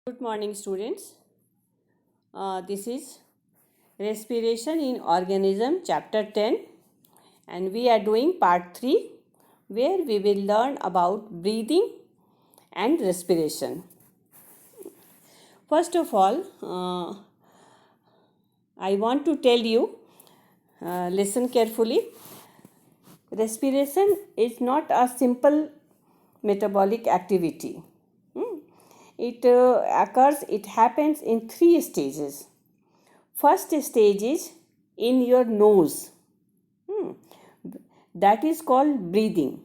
Good morning, students. This is Respiration in Organism, Chapter 10, and we are doing Part 3, where we will learn about breathing and respiration. First of all, I want to tell you, listen carefully. Respiration is not a simple metabolic activity. It happens in 3 stages. First stage is in your nose. That is called breathing.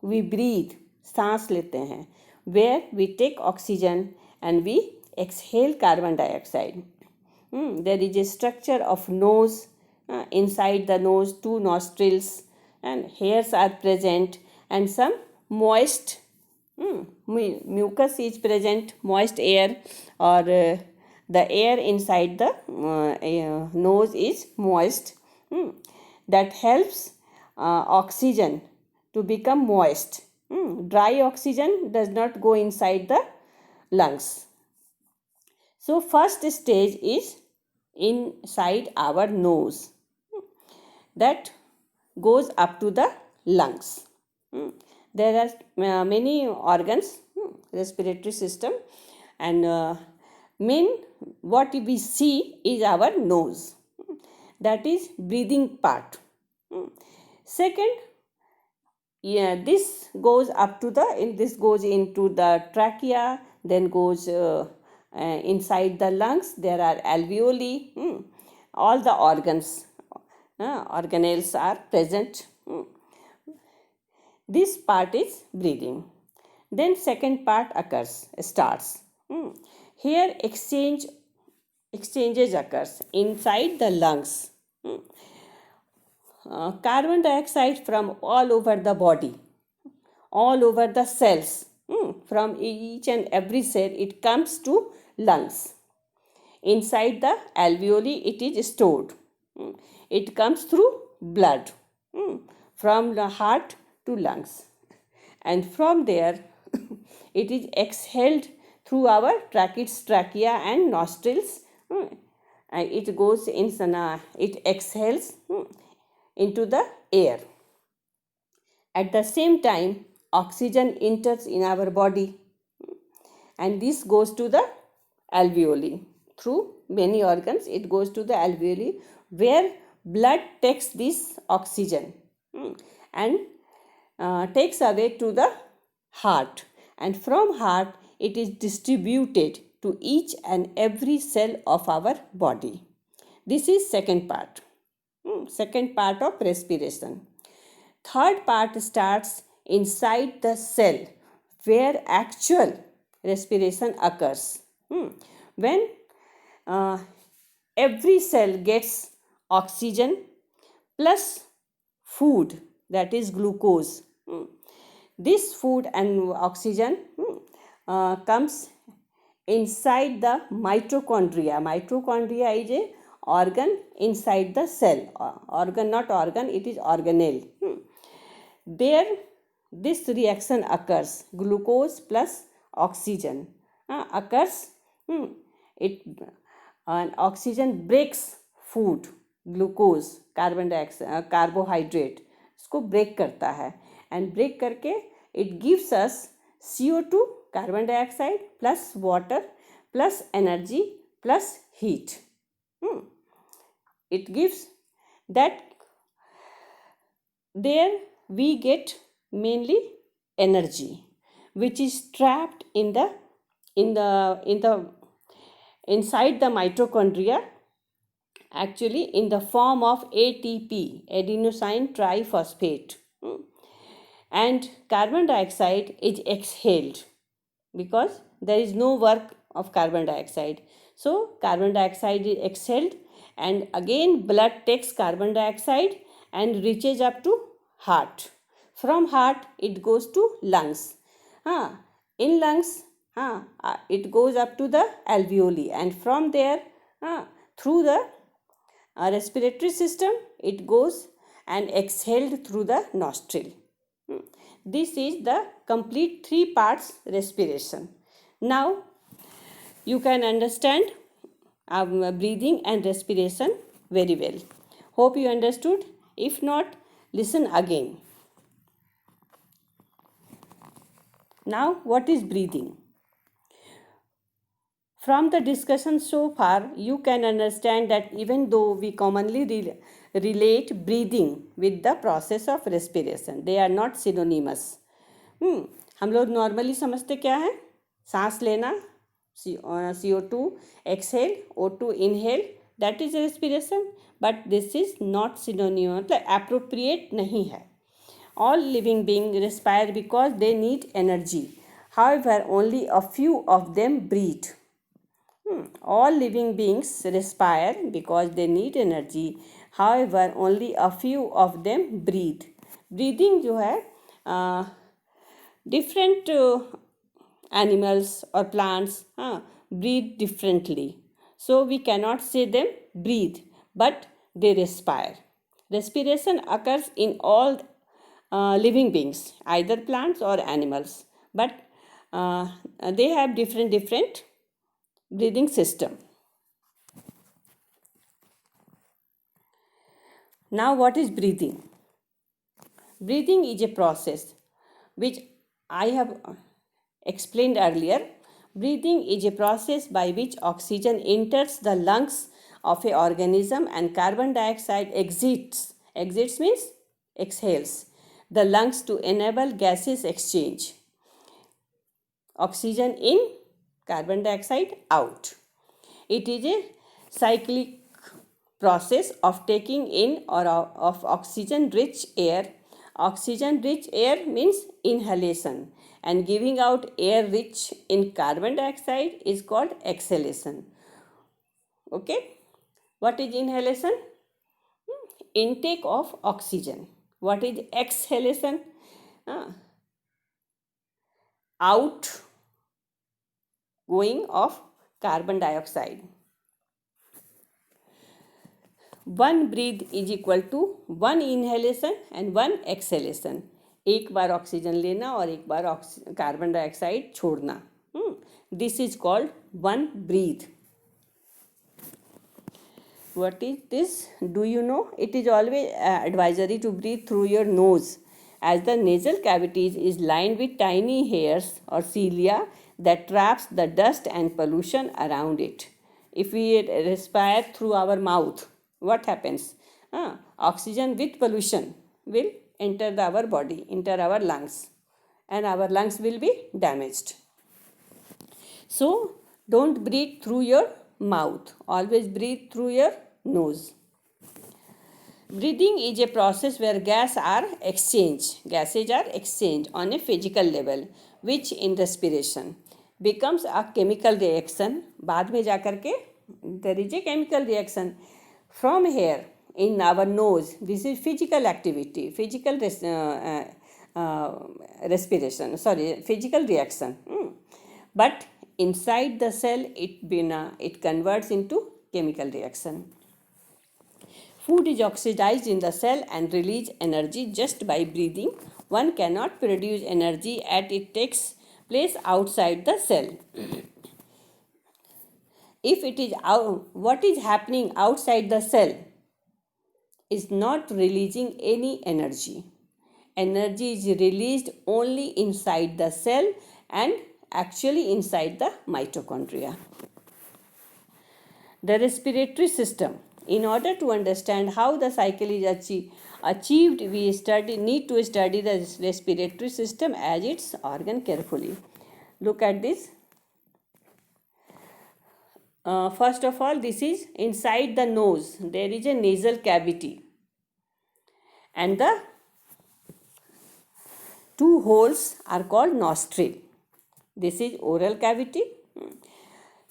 We breathe, सांस लेते हैं, where we take oxygen and we exhale carbon dioxide. There is a structure of nose. Inside the nose, 2 nostrils and hairs are present, and some moist mucus is present, moist air, or the air inside the nose is moist. That helps oxygen to become moist. Dry oxygen does not go inside the lungs. So first stage is inside our nose. That goes up to the lungs. There are many organs, respiratory system, and what we see is our nose. That is breathing part. Second, this goes up to this goes into the trachea, then goes inside the lungs. There are alveoli. All the organs, organelles are present. This part is breathing. Then second part starts. Here exchanges occurs inside the lungs. Carbon dioxide from all over the body, all over the cells, from each and every cell, it comes to lungs. Inside the alveoli, it is stored. It comes through blood, from the heart to lungs, and from there it is exhaled through our trachea and nostrils. It goes in, it exhales into the air. At the same time, oxygen enters in our body, and this goes to the alveoli. Through many organs, it goes to the alveoli, where blood takes this oxygen and takes away to the heart, and from heart it is distributed to each and every cell of our body. This is second part of respiration. Third part starts inside the cell, where actual respiration occurs. When every cell gets oxygen plus food, that is glucose. This food and oxygen comes inside the mitochondria. Mitochondria is a organ inside the cell. It is organelle. There this reaction occurs. Glucose plus oxygen occurs. And oxygen breaks food, glucose, carbon dioxide, carbohydrate, इसको break करता है, and break करके it gives us CO2, carbon dioxide plus water plus energy plus heat. It gives that. There we get mainly energy, which is trapped inside the mitochondria, actually in the form of ATP, adenosine triphosphate. And carbon dioxide is exhaled because there is no work of carbon dioxide. So carbon dioxide is exhaled, and again blood takes carbon dioxide and reaches up to heart. From heart it goes to lungs. In lungs it goes up to the alveoli, and from there through the respiratory system it goes and exhaled through the nostril. This is the complete 3 parts respiration. Now you can understand breathing and respiration very well. Hope you understood. If not, listen again. Now, what is breathing? From the discussion so far, you can understand that even though we commonly relate breathing with the process of respiration, they are not synonymous. हम लोग normally समझते क्या है? सांस लेना, CO2 exhale, O2 inhale, that is respiration. But this is not synonym, मतलब appropriate नहीं है. All living beings respire because they need energy. However, only a few of them breathe. All living beings respire because they need energy. However, only a few of them breathe. Breathing जो है different animals or plants breathe differently. So we cannot say them breathe, but they respire. Respiration occurs in all living beings, either plants or animals, but they have different breathing system. Now, what is breathing? Breathing is a process which I have explained earlier. Breathing is a process by which oxygen enters the lungs of an organism and carbon dioxide exits. Exits means exhales the lungs to enable gases exchange. Oxygen in, carbon dioxide out. It is a cyclic process of taking in or of oxygen rich air. Oxygen rich air means inhalation, and giving out air rich in carbon dioxide is called exhalation. Okay, what is inhalation? Intake of oxygen. What is exhalation? Out going of carbon dioxide. One breath is equal to one inhalation and one exhalation. एक बार oxygen लेना और एक बार carbon dioxide छोड़ना. This is called one breath. What is this? Do you know? It is always advisory to breathe through your nose, as the nasal cavity is lined with tiny hairs or cilia that traps the dust and pollution around it. If we respire through our mouth, what happens? Oxygen with pollution will enter our body, enter our lungs, and our lungs will be damaged. So, don't breathe through your mouth. Always breathe through your nose. Breathing is a process where gases are exchanged on a physical level, which in respiration becomes a chemical reaction. बाद में जाकर के there is a chemical reaction from here in our nose. This is physical activity, physical reaction. But inside the cell, it converts into chemical reaction. Food is oxidized in the cell and release energy just by breathing. One cannot produce energy as it takes place outside the cell. If it is what is happening outside the cell is not releasing any energy. Energy is released only inside the cell and actually inside the mitochondria. The respiratory system. In order to understand how the cycle is achieved, we need to study the respiratory system as its organ carefully. Look at this. First of all, this is inside the nose. There is a nasal cavity, and the two holes are called nostril. This is oral cavity.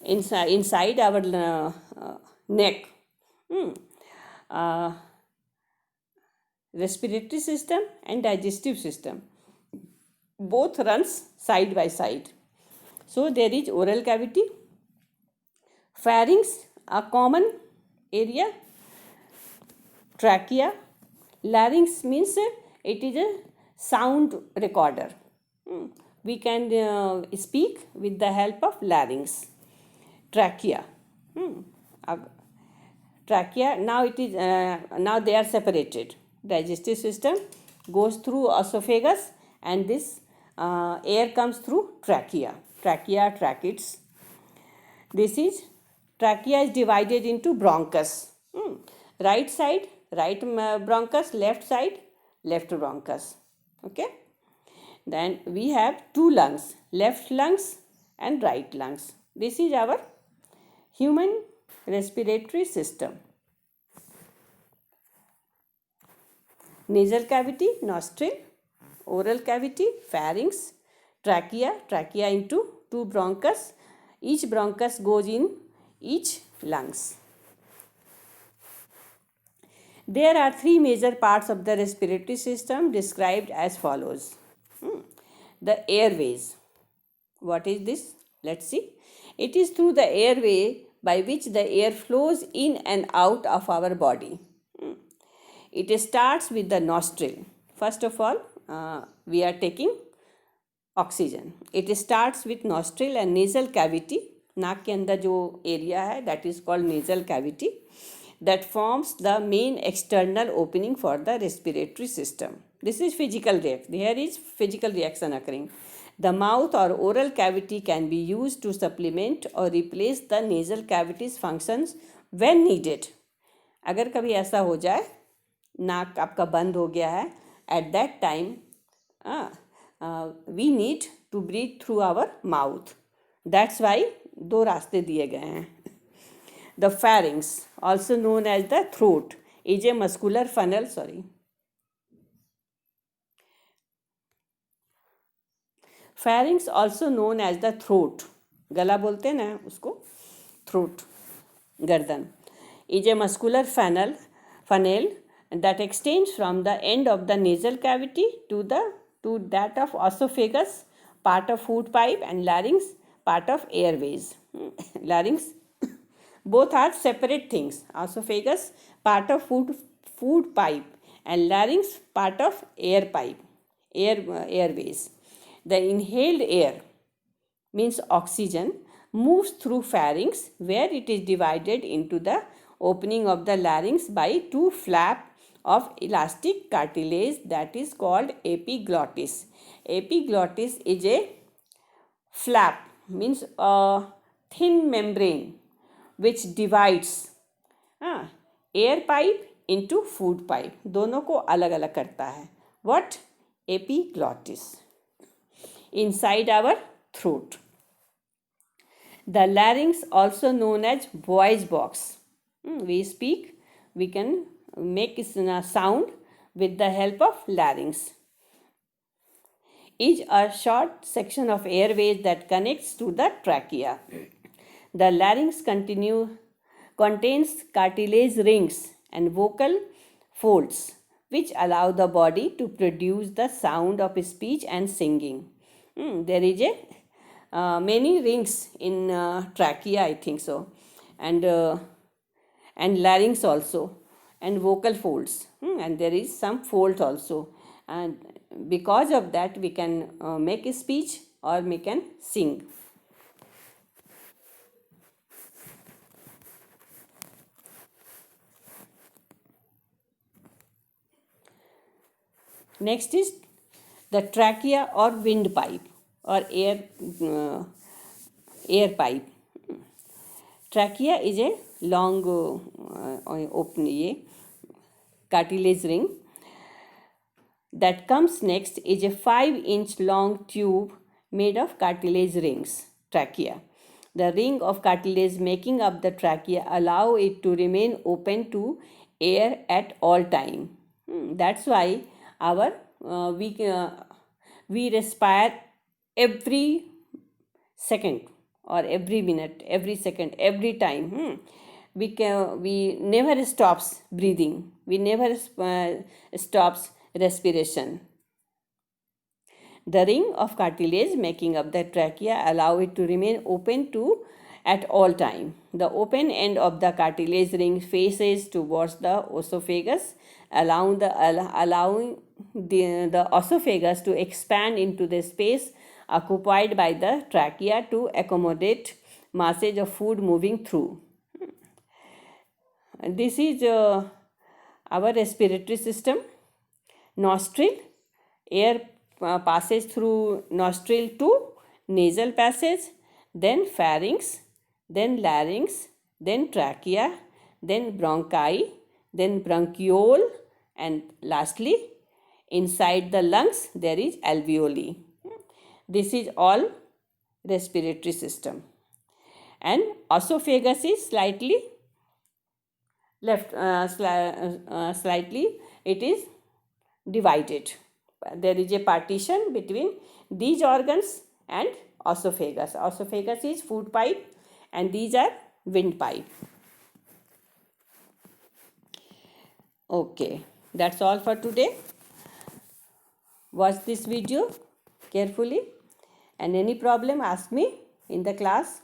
Inside our neck. Respiratory system and digestive system both runs side by side. So there is oral cavity, pharynx, a common area, trachea. Larynx means it is a sound recorder. We can speak with the help of larynx. trachea. अब trachea, now it is now they are separated. Digestive system goes through esophagus, and this air comes through trachea. Trachea, tracheids. This is trachea is divided into bronchus. Right side, right bronchus, left side, left bronchus. Okay. Then we have two lungs, left lungs and right lungs. This is our human respiratory system. Nasal cavity, nostril, oral cavity, pharynx, trachea into two bronchus. Each bronchus goes in each lungs. There are three major parts of the respiratory system described as follows. The airways. What is this? Let's see. It is through the airway by which the air flows in and out of our body. It starts with the nostril. First of all, we are taking oxygen. It starts with nostril and nasal cavity. नाक के अंदर जो area है, that is called nasal cavity, that forms the main external opening for the respiratory system. This is physical reaction. Here is physical reaction occurring. The mouth or oral cavity can be used to supplement or replace the nasal cavity's functions when needed. अगर कभी ऐसा हो जाए, नाक आपका बंद हो गया है, at that time we need to breathe through our mouth. That's why दो रास्ते दिए गए हैं. The pharynx, also known as the throat, is a muscular funnel. Pharynx, also known as the throat, गला बोलते हैं ना उसको, throat, गर्दन, is a muscular funnel that extends from the end of the nasal cavity to that of esophagus, part of food pipe, and larynx, part of airways. Larynx, both are separate things. Esophagus, part of food pipe, and larynx, part of air pipe, airways. The inhaled air, means oxygen, moves through pharynx, where it is divided into the opening of the larynx by two flaps of elastic cartilage that is called epiglottis. Epiglottis is a flap, means a thin membrane which divides air pipe into food pipe. दोनों को अलग अलग करता है. What? Epiglottis. Inside our throat. The larynx, also known as voice box. We speak, we can make a sound with the help of larynx. Is a short section of airways that connects to the trachea. The larynx contains cartilage rings and vocal folds which allow the body to produce the sound of speech and singing. There is many rings in trachea, I think so, and larynx also, and vocal folds, and there is some folds also, and because of that we can make a speech or we can sing. Next is the trachea or windpipe or air pipe. Trachea is a long open cartilage ring. That comes next is a 5-inch long tube made of cartilage rings, trachea. The ring of cartilage making up the trachea allow it to remain open to air at all time. That's why we respire every second or every minute, every second, every time. We never stops breathing. We never stops respiration. The ring of cartilage making up the trachea allow it to remain open at all time. The open end of the cartilage ring faces towards the esophagus, allowing the esophagus to expand into the space occupied by the trachea to accommodate masses of food moving through. This is our respiratory system. Nostril, air passes through nostril to nasal passage, then pharynx, then larynx, then trachea, then bronchi, then bronchiole, and lastly, inside the lungs there is alveoli. This is all respiratory system. And esophagus is slightly slightly it is divided. There is a partition between these organs and esophagus. Esophagus is food pipe and these are windpipe. Okay, that's all for today. Watch this video carefully, and any problem ask me in the class.